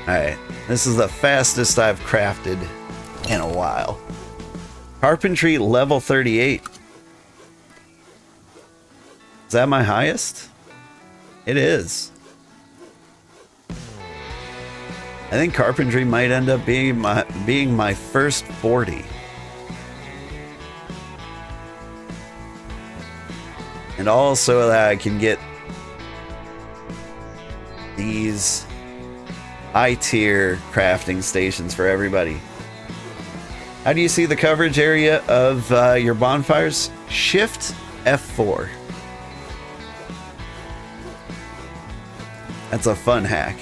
Alright, this is the fastest I've crafted in a while. Carpentry level 38. Is that my highest? It is. I think carpentry might end up being my first 40. And also that I can get these high tier crafting stations for everybody. How do you see the coverage area of your bonfires? Shift F4. That's a fun hack.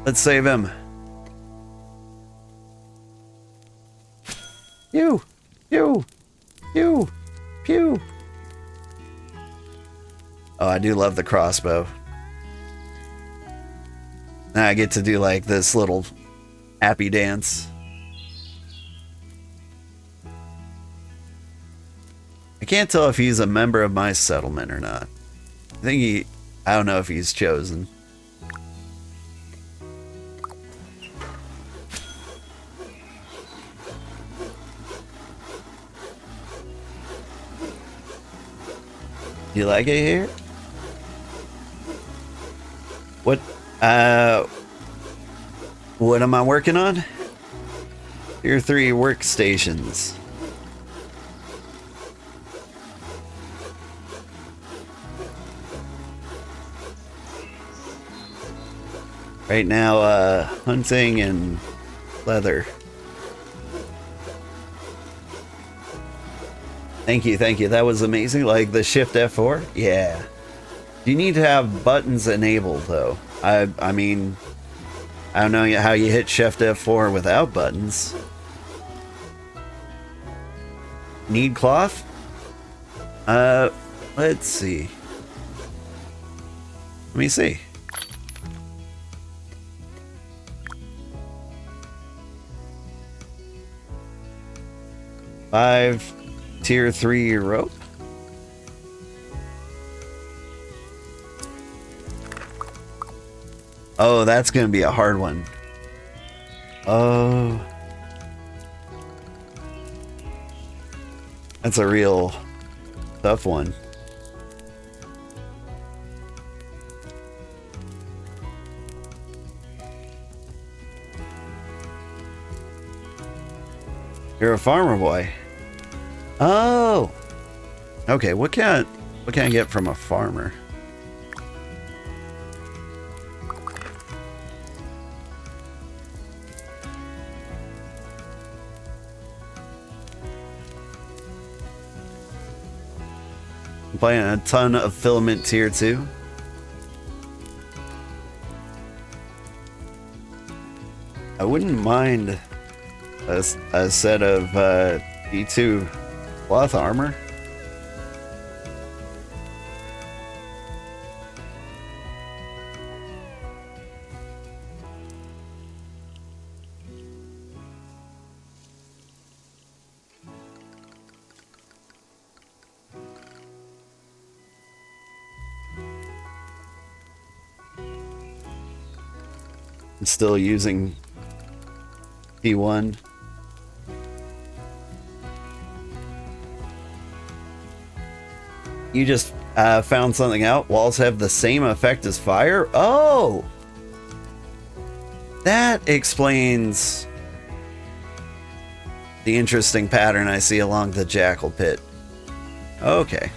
Let's save him. Pew! Pew! Pew! Pew! Oh, I do love the crossbow. And I get to do like this little happy dance. I can't tell if he's a member of my settlement or not. I don't know if he's chosen. You like it here? What am I working on? Tier 3 workstations. Right now, hunting and leather. Thank you, thank you. That was amazing. Like the Shift F4? Yeah. You need to have buttons enabled, though. I mean, I don't know how you hit Shift F4 without buttons. Need cloth? Let's see. Let me see. Five tier 3 rope. Oh, that's gonna be a hard one. Oh, that's a real tough one. You're a farmer boy. Oh, okay. What can I get from a farmer? I'm playing a ton of filament tier 2. I wouldn't mind a set of D2 cloth armor. I'm still using P1. You just found something out. Walls have the same effect as fire. Oh, that explains the interesting pattern I see along the jackal pit. Okay.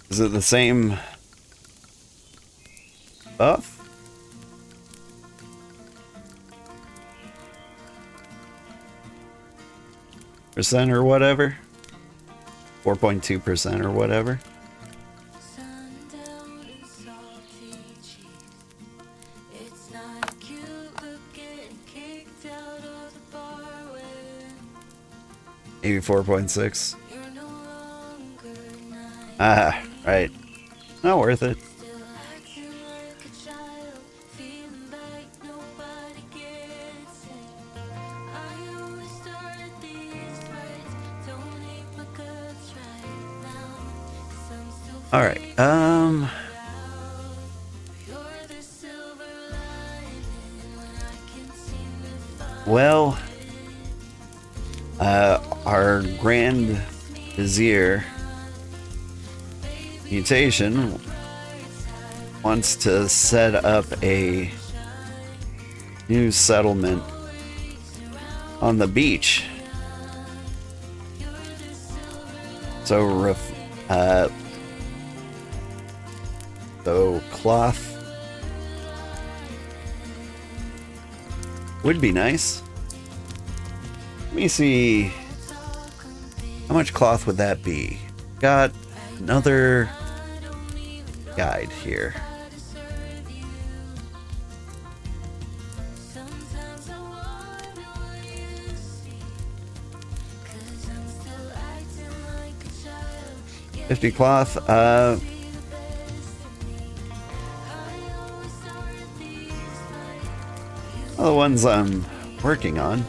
Is it the same buff? Percent or whatever? 4.2% or whatever. Maybe 4.6. Ah, right. Not worth it. Alright, well, our Grand Vizier Mutation wants to set up a new settlement on the beach. So, so cloth would be nice. Let me see. How much cloth would that be? Got another guide here. $50 cloth. All the ones I'm working on.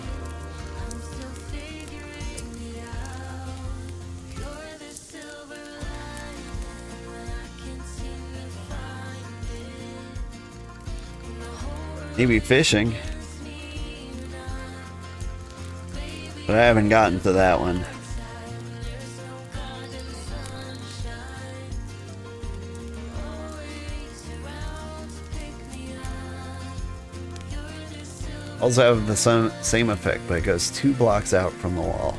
Maybe fishing. But I haven't gotten to that one. Also have the same effect, but it goes 2 blocks out from the wall.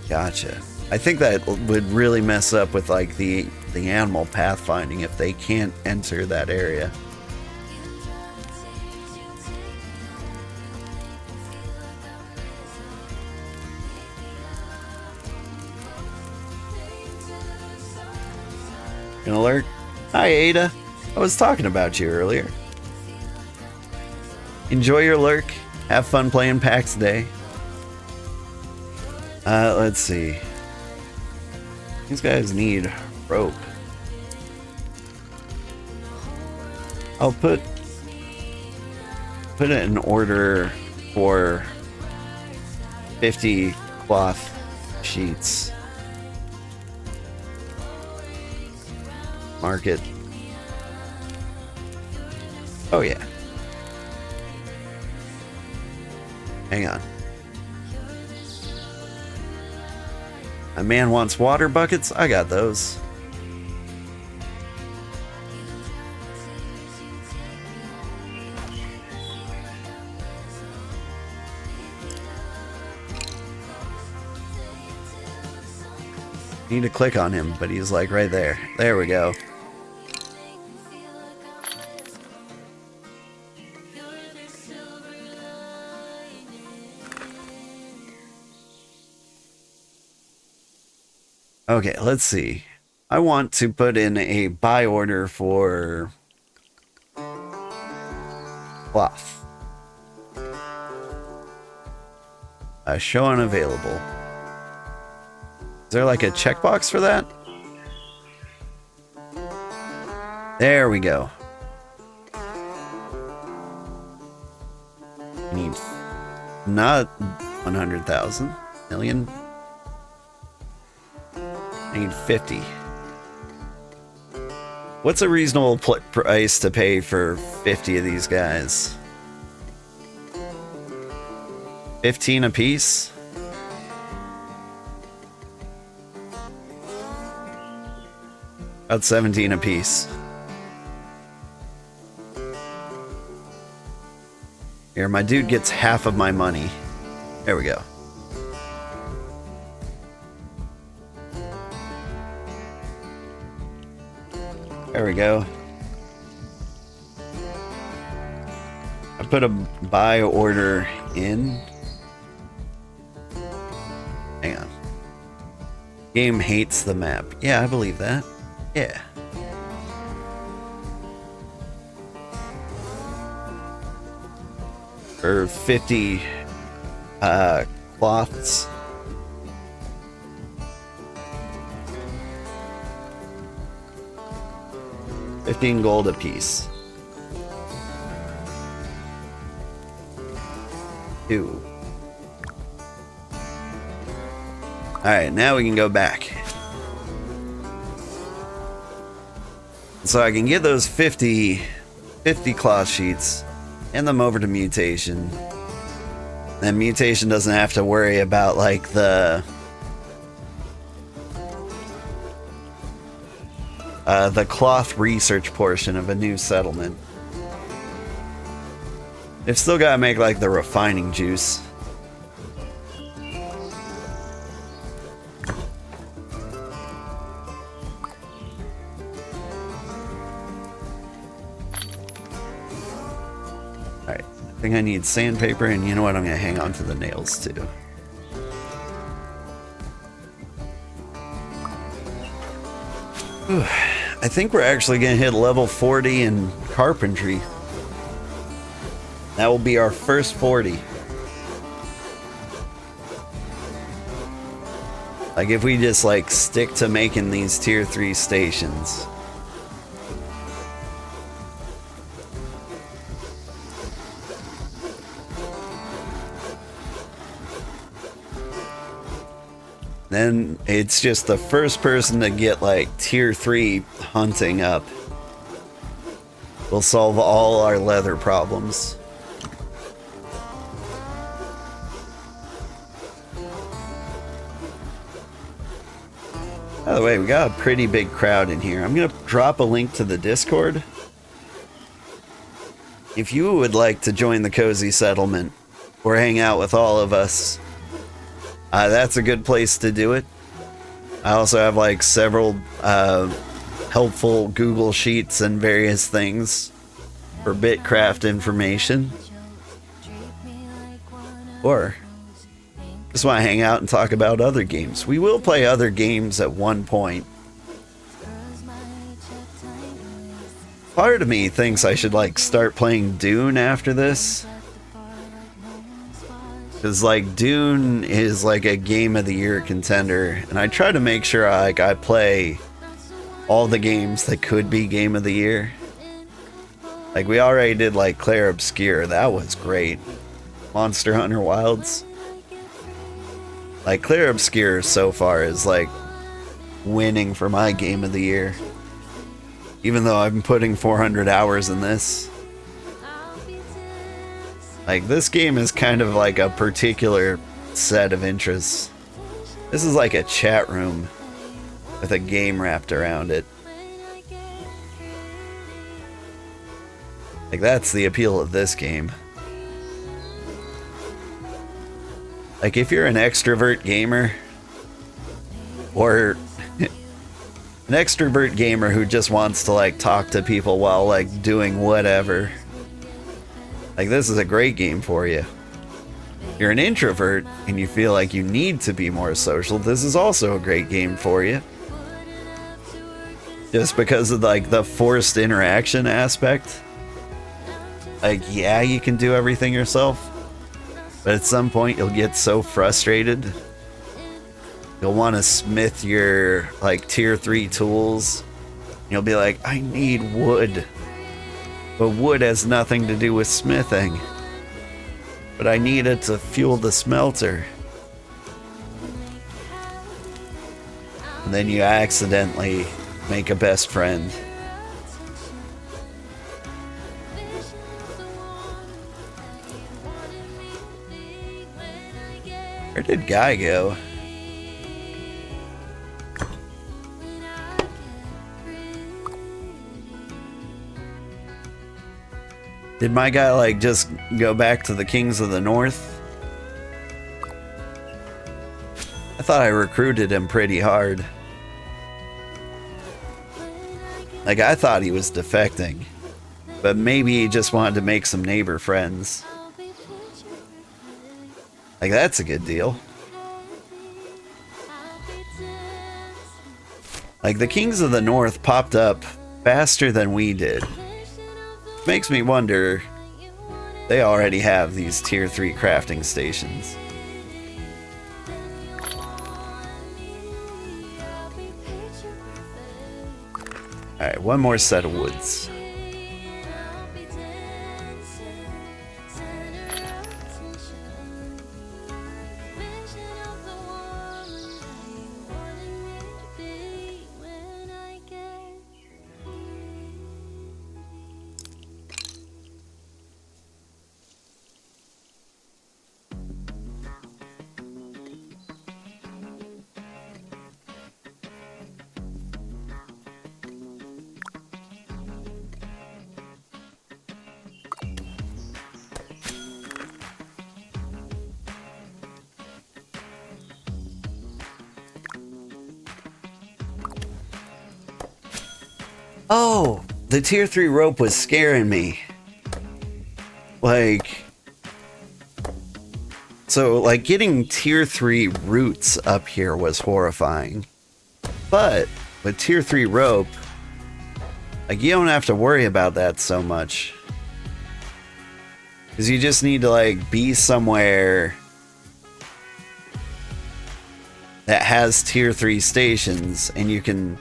Gotcha. I think that would really mess up with like the animal pathfinding if they can't enter that area. An alert. Hi Ada. I was talking about you earlier. Enjoy your lurk. Have fun playing PAX Day. Let's see. These guys need rope. I'll put it in order for 50 cloth sheets. Market. Oh yeah. Hang on. A man wants water buckets? I got those. Need to click on him, but he's like right there. There we go. Okay, let's see. I want to put in a buy order for cloth. Show unavailable. Is there like a checkbox for that? There we go. Need not 100,000 million. I need 50. What's a reasonable price to pay for 50 of these guys? 15 a piece? About 17 a piece. Here, my dude gets half of my money. There we go. There we go. I put a buy order in. Hang on. Game hates the map. Yeah, I believe that. Yeah. For 50 cloths. $15 gold a piece. 2. Alright, now we can go back. So I can get those 50 cloth sheets, hand them over to Mutation. Then Mutation doesn't have to worry about like the cloth research portion of a new settlement. They've still got to make like the refining juice. Alright, I think I need sandpaper, and you know what? I'm going to hang on to the nails too. Whew. I think we're actually going to hit level 40 in carpentry. That will be our first 40. Like if we just like stick to making these tier 3 stations. Then it's just the first person to get like tier 3 hunting up will solve all our leather problems. By the way, we got a pretty big crowd in here. I'm going to drop a link to the Discord. If you would like to join the Cozy Settlement or hang out with all of us, that's a good place to do it. I also have like several helpful Google Sheets and various things for BitCraft information. Or just want to hang out and talk about other games. We will play other games at one point. Part of me thinks I should like start playing Dune after this. Because like Dune is like a game of the year contender, and I try to make sure I play all the games that could be game of the year. Like we already did like Clair Obscur, that was great. Monster Hunter Wilds. Like Clair Obscur so far is like winning for my game of the year. Even though I'm putting 400 hours in this. Like this game is kind of like a particular set of interests. This is like a chat room with a game wrapped around it. Like that's the appeal of this game. Like if you're an extrovert gamer, or an extrovert gamer who just wants to like talk to people while like doing whatever, like this is a great game for you. If you're an introvert and you feel like you need to be more social, this is also a great game for you. Just because of like the forced interaction aspect. Like yeah, you can do everything yourself. But at some point you'll get so frustrated. You'll want to smith your like tier 3 tools. You'll be like, I need wood. But wood has nothing to do with smithing. But I need it to fuel the smelter. And then you accidentally make a best friend. Where did Guy go? Did my guy like just go back to the Kings of the North? I thought I recruited him pretty hard. Like I thought he was defecting. But maybe he just wanted to make some neighbor friends. Like, that's a good deal. Like, the Kings of the North popped up faster than we did. Makes me wonder, they already have these tier 3 crafting stations. Alright, one more set of woods. Oh, the tier 3 rope was scaring me. Like, so like getting tier 3 roots up here was horrifying. But with tier 3 rope, like you don't have to worry about that so much. Because you just need to like be somewhere that has tier 3 stations and you can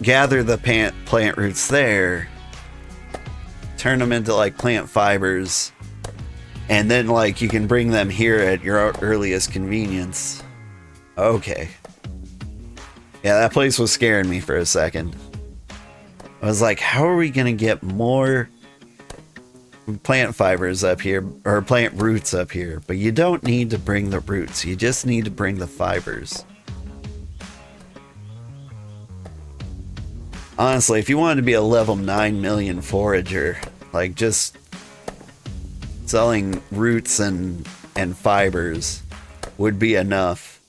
gather the plant roots there, turn them into like plant fibers, and then like you can bring them here at your earliest convenience. Okay. Yeah, that place was scaring me for a second. I was like, how are we gonna get more plant fibers up here, or plant roots up here? But you don't need to bring the roots, you just need to bring the fibers. Honestly, if you wanted to be a level 9 million forager, like just selling roots and fibers would be enough.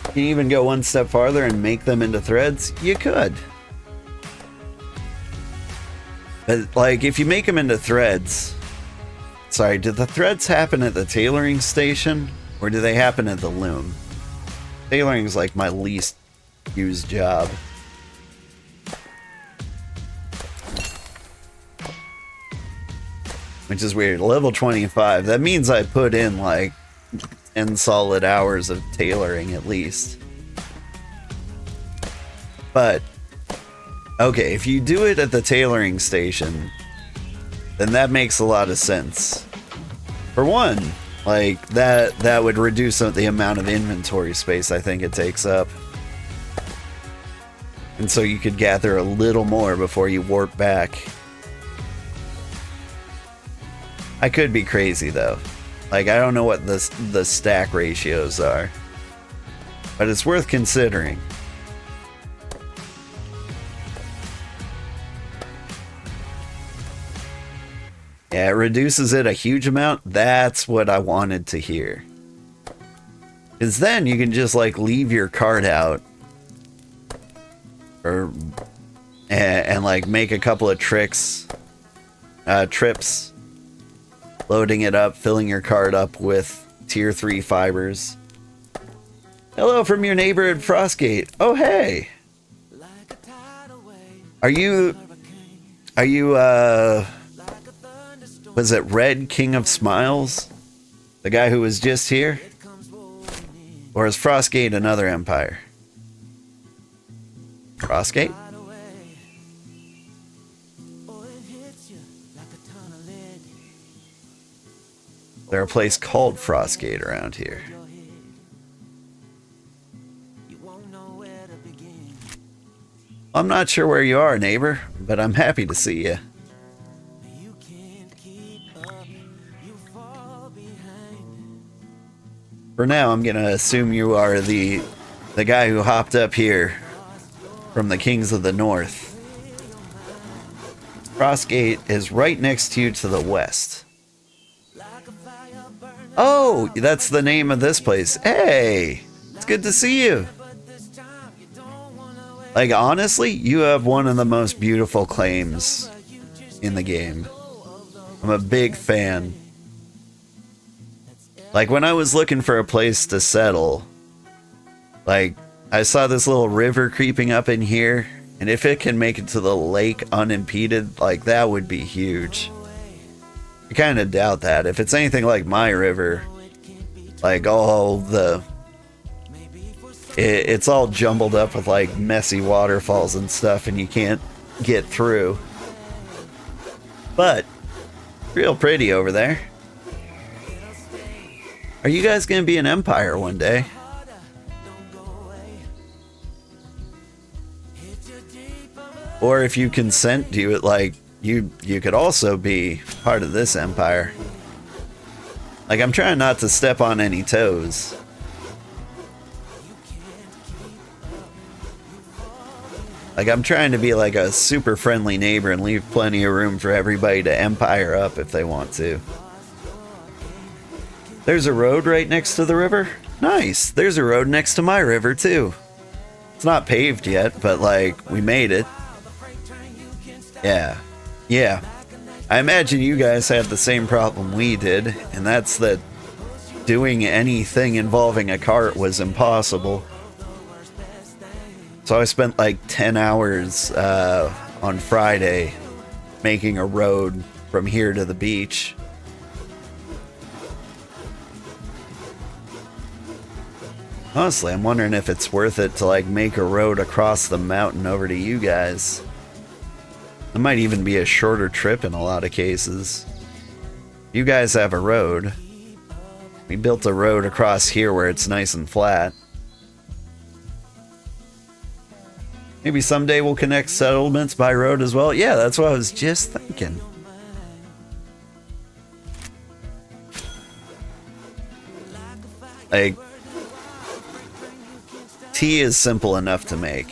You can even go one step farther and make them into threads. You could. But like, if you make them into threads... Sorry, did the threads happen at the tailoring station? Or do they happen at the loom? Tailoring is like my least used job. Which is weird. Level 25. That means I put in like 10 solid hours of tailoring at least. But... okay, if you do it at the tailoring station, then that makes a lot of sense. For one, like that would reduce the amount of inventory space I think it takes up. And so you could gather a little more before you warp back. I could be crazy though. Like, I don't know what the stack ratios are. But it's worth considering. Yeah, it reduces it a huge amount. That's what I wanted to hear. Because then you can just like leave your cart out, or and like make a couple of trips, loading it up, filling your cart up with tier 3 fibers. Hello from your neighbor at Frostgate. Oh hey, are you was it Red King of Smiles? The guy who was just here? Or is Frostgate another empire? Frostgate? There's a place called Frostgate around here. I'm not sure where you are, neighbor, but I'm happy to see you. For now, I'm gonna assume you are the guy who hopped up here from the Kings of the North. Frostgate is right next to you to the west. Oh, that's the name of this place. Hey, it's good to see you. Like, honestly, you have one of the most beautiful claims in the game. I'm a big fan. Like, when I was looking for a place to settle, like, I saw this little river creeping up in here, and if it can make it to the lake unimpeded, like, that would be huge. I kind of doubt that. If it's anything like my river, like, it's all jumbled up with, like, messy waterfalls and stuff, and you can't get through. But, real pretty over there. Are you guys gonna be an empire one day? Or if you consent to it, like, you could also be part of this empire. Like, I'm trying not to step on any toes. Like, I'm trying to be like a super friendly neighbor and leave plenty of room for everybody to empire up if they want to. There's a road right next to the river. Nice. There's a road next to my river, too. It's not paved yet, but, like, we made it. Yeah. Yeah. I imagine you guys had the same problem we did, and that's that doing anything involving a cart was impossible. So I spent like 10 hours on Friday making a road from here to the beach. Honestly, I'm wondering if it's worth it to like make a road across the mountain over to you guys. It might even be a shorter trip in a lot of cases. You guys have a road. We built a road across here where it's nice and flat. Maybe someday we'll connect settlements by road as well. Yeah, that's what I was just thinking. Like, tea is simple enough to make.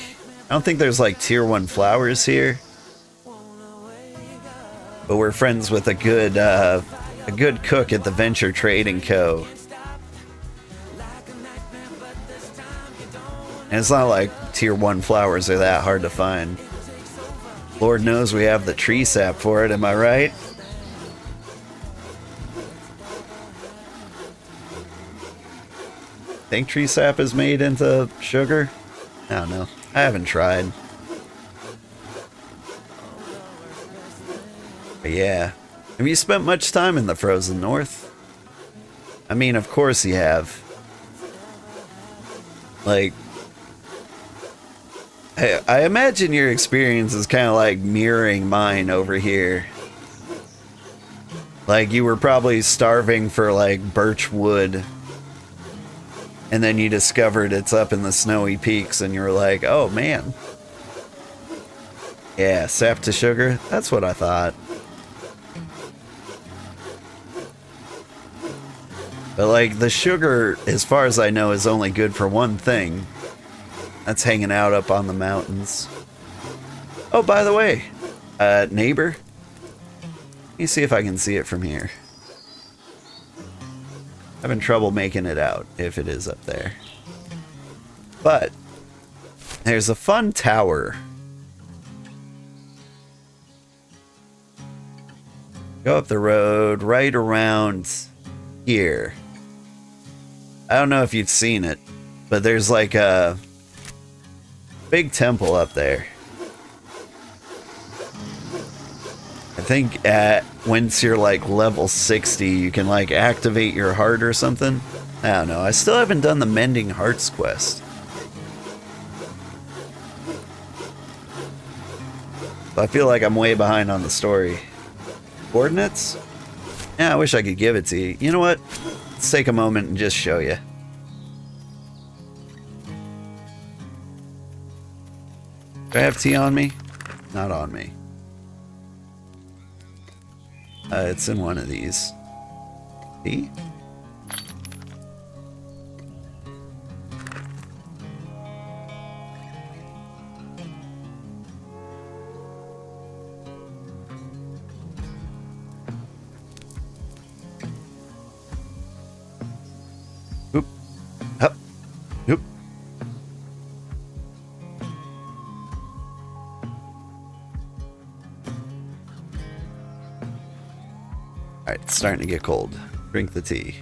I don't think there's like tier 1 flowers here. But we're friends with a good cook at the Venture Trading Co. And it's not like tier 1 flowers are that hard to find. Lord knows we have the tree sap for it, am I right? Think tree sap is made into sugar? I don't know. I haven't tried. But yeah. Have you spent much time in the frozen north? I mean, of course you have. Like, I imagine your experience is kind of like mirroring mine over here. Like, you were probably starving for like birch wood, and then you discovered it's up in the snowy peaks and you were like, oh man. Yeah, sap to sugar, that's what I thought. But like, the sugar, as far as I know, is only good for one thing. That's hanging out up on the mountains. Oh, by the way, neighbor. Let me see if I can see it from here. Having trouble making it out, if it is up there. But there's a fun tower. Go up the road right around here. I don't know if you've seen it, but there's like a big temple up there. I think once you're like level 60, you can like activate your heart or something. I don't know. I still haven't done the Mending Hearts quest. So I feel like I'm way behind on the story. Coordinates? Yeah, I wish I could give it to you. You know what? Let's take a moment and just show you. Do I have tea on me? Not on me. It's in one of these. Tea? Oop. Hup. Oop. Alright, it's starting to get cold. Drink the tea.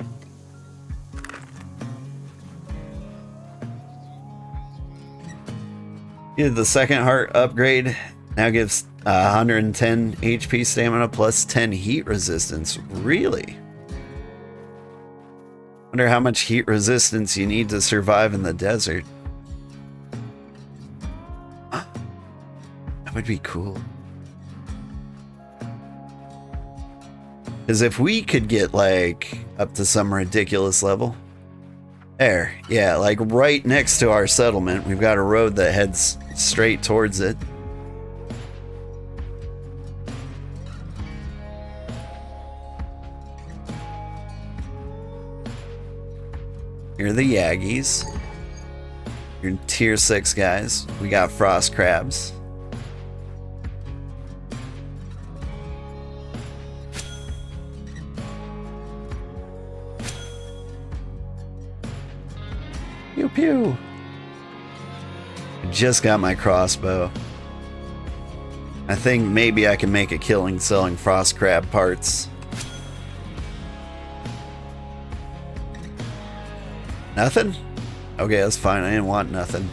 Yeah, the second heart upgrade now gives 110 HP stamina plus 10 heat resistance. Really? Wonder how much heat resistance you need to survive in the desert. That would be cool. Because if we could get, like, up to some ridiculous level. There, yeah, like right next to our settlement, we've got a road that heads straight towards it. Here are the Yaggies. Your tier 6 guys. We got frost crabs. Pew pew. Just got my crossbow. I think maybe I can make a killing selling frost crab parts. Nothing? Okay, that's fine. I didn't want nothing.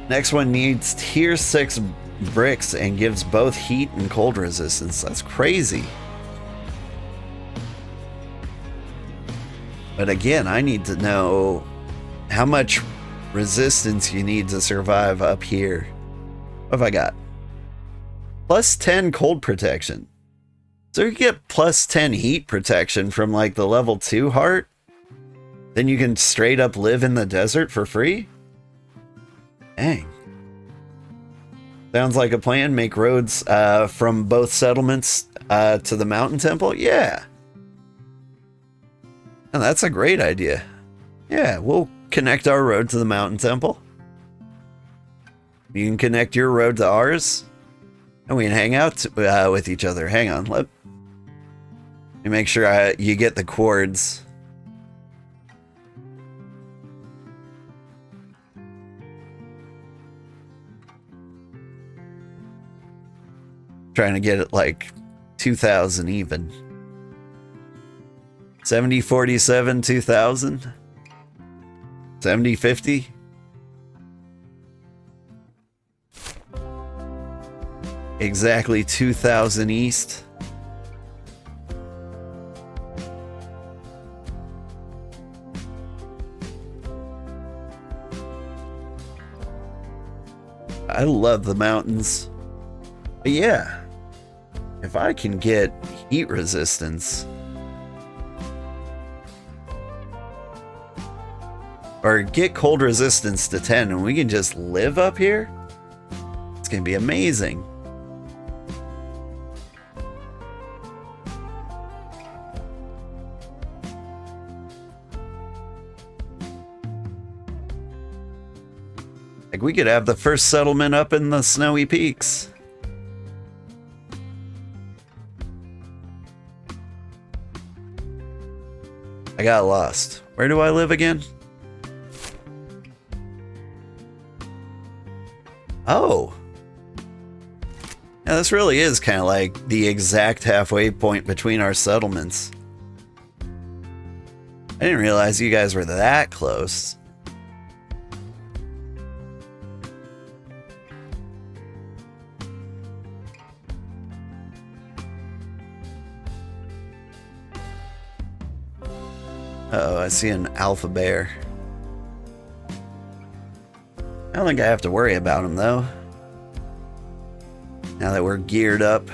Next one needs tier 6 bricks and gives both heat and cold resistance. That's crazy. But again, I need to know how much resistance you need to survive up here. What have I got? Plus 10 cold protection. So you get plus 10 heat protection from like the level 2 heart. Then you can straight up live in the desert for free? Dang. Sounds like a plan. Make roads from both settlements to the mountain temple? Yeah. Oh, that's a great idea. Yeah, we'll connect our road to the mountain temple. You can connect your road to ours. And we can hang out with each other. Hang on. Let me make sure you get the cords. Trying to get it like 2,000 even. 70, 47, 2,000. 70, 50. Exactly 2,000 east. I love the mountains. But yeah, if I can get heat resistance or get cold resistance to 10 and we can just live up here, it's gonna be amazing. Like we could have the first settlement up in the snowy peaks. I got lost. Where do I live again? Oh. Yeah, this really is kind of like the exact halfway point between our settlements. I didn't realize you guys were that close. Uh-oh, I see an alpha bear. I don't think I have to worry about him, though. Now that we're geared up.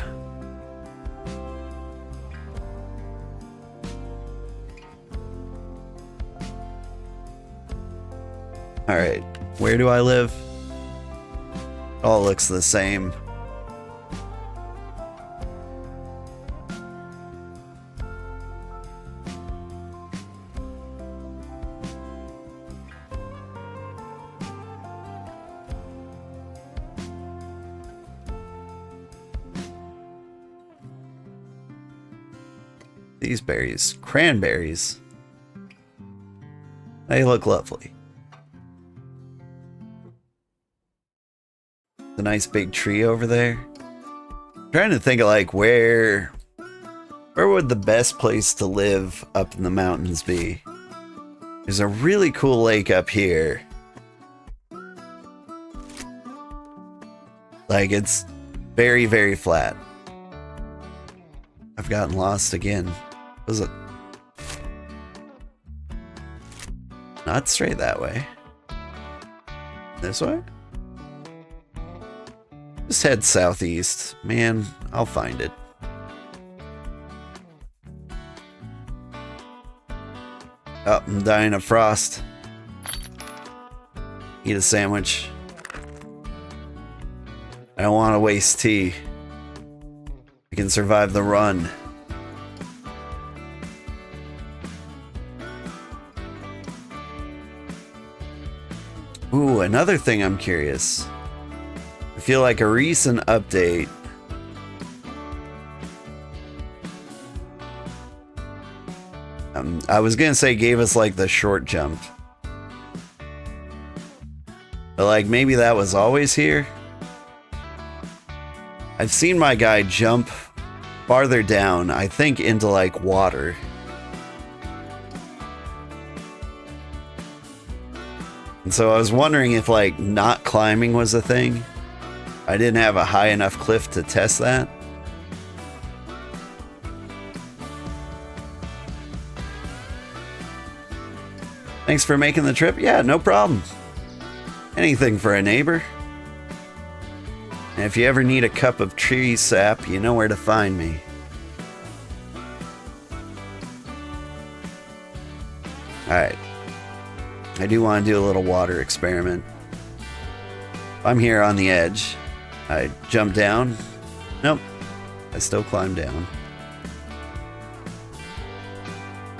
Alright, where do I live? All looks the same. These berries, cranberries, they look lovely. The nice big tree over there. I'm trying to think of like where would the best place to live up in the mountains be? There's a really cool lake up here. Like it's very, very flat. I've gotten lost again. Was it not straight that way? This way? Just head southeast. Man, I'll find it. Oh, I'm dying of frost. Eat a sandwich. I don't want to waste tea. I can survive the run. Ooh, another thing I'm curious. I feel like a recent update. I was gonna say gave us like the short jump. But like maybe that was always here. I've seen my guy jump farther down, I think into like water. And so I was wondering if like not climbing was a thing. I didn't have a high enough cliff to test that. Thanks for making the trip. Yeah, no problem. Anything for a neighbor. And if you ever need a cup of tree sap, you know where to find me. Alright. I do want to do a little water experiment. I'm here on the edge. I jump down. Nope. I still climb down.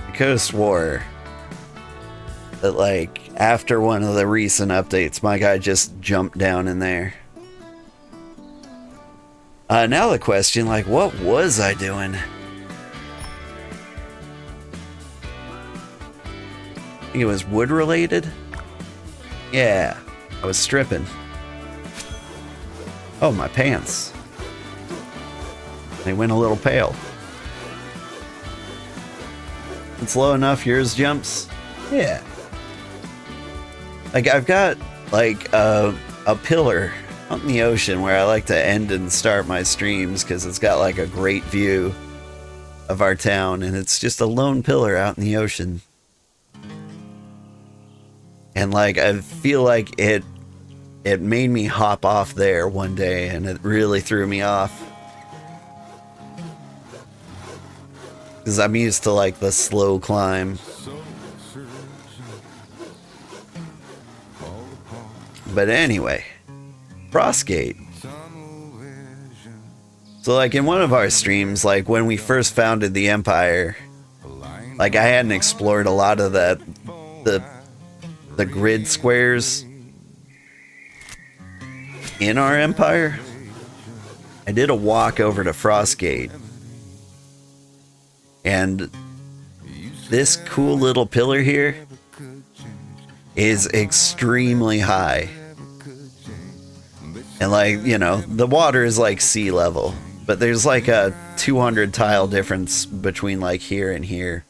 I could have swore that like after one of the recent updates, my guy just jumped down in there. Now the question, like, what was I doing? I think it was wood related. Yeah, I was stripping. Oh, my pants. They went a little pale. It's low enough, yours jumps? Yeah. Like, I've got, like, a pillar out in the ocean where I like to end and start my streams because it's got, like, a great view of our town, and it's just a lone pillar out in the ocean. And, like, I feel like it made me hop off there one day, and it really threw me off. Because I'm used to, like, the slow climb. But anyway, Frostgate. So like in one of our streams, like when we first founded the Empire, like I hadn't explored a lot of the grid squares in our Empire. I did a walk over to Frostgate, and this cool little pillar here is extremely high. And like, you know, the water is like sea level, but there's like a 200 tile difference between like here and here.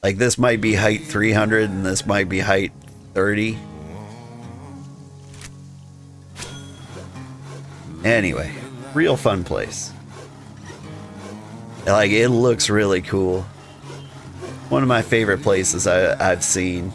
Like this might be height 300 and this might be height 30. Anyway, real fun place. Like it looks really cool. One of my favorite places I've seen.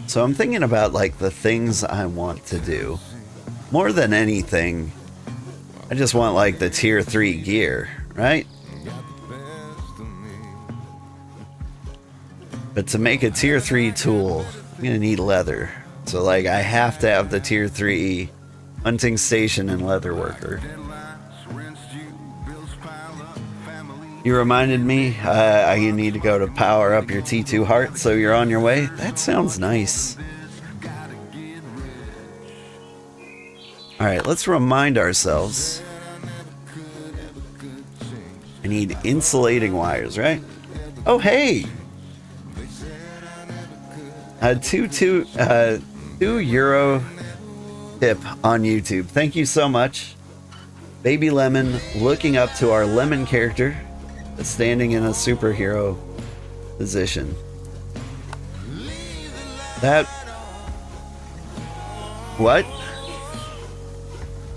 So I'm thinking about like the things I want to do. More than anything, I just want like the tier 3 gear, right? But to make a tier 3 tool, I'm gonna need leather. So like I have to have the tier 3 hunting station and leather worker. You reminded me you need to go to power up your T2 heart, so you're on your way? That sounds nice. Alright, let's remind ourselves. I need insulating wires, right? Oh, hey! €2 tip on YouTube. Thank you so much. Baby Lemon looking up to our Lemon character, standing in a superhero position. That... What?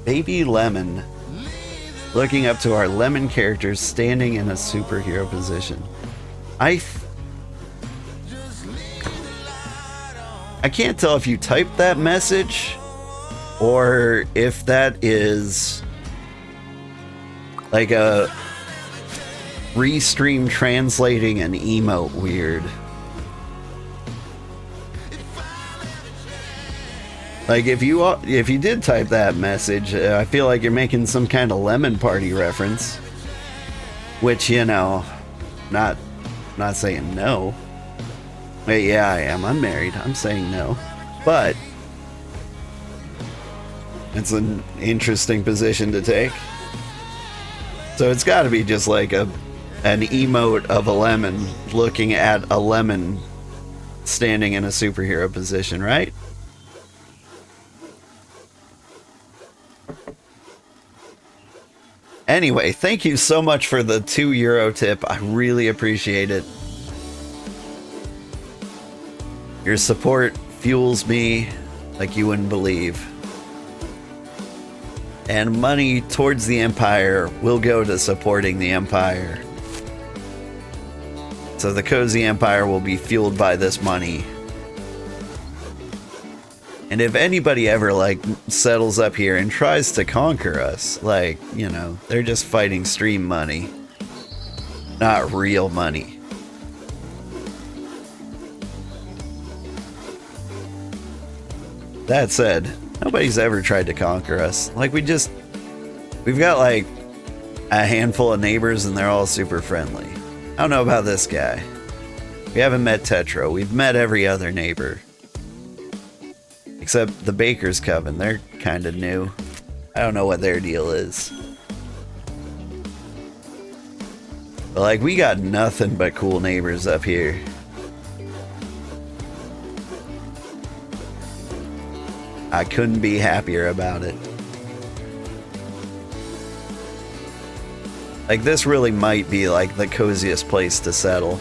Baby Lemon looking up to our Lemon character, standing in a superhero position. I can't tell if you typed that message or if that is like a Restream translating an emote weird. Like if you did type that message, I feel like you're making some kind of lemon party reference, which, you know, not saying no. But yeah, I am unmarried. I'm saying no, but it's an interesting position to take. So it's got to be just like an emote of a lemon looking at a lemon standing in a superhero position, right? Anyway, thank you so much for the €2 tip. I really appreciate it. Your support fuels me like you wouldn't believe. And money towards the Empire will go to supporting the Empire. So the Cozy Empire will be fueled by this money. And if anybody ever, like, settles up here and tries to conquer us, like, you know, they're just fighting stream money, not real money. That said, nobody's ever tried to conquer us. Like, we've got, like, a handful of neighbors and they're all super friendly. I don't know about this guy. We haven't met Tetro. We've met every other neighbor. Except the Baker's Coven, they're kind of new. I don't know what their deal is. But like, we got nothing but cool neighbors up here. I couldn't be happier about it. Like, this really might be like the coziest place to settle.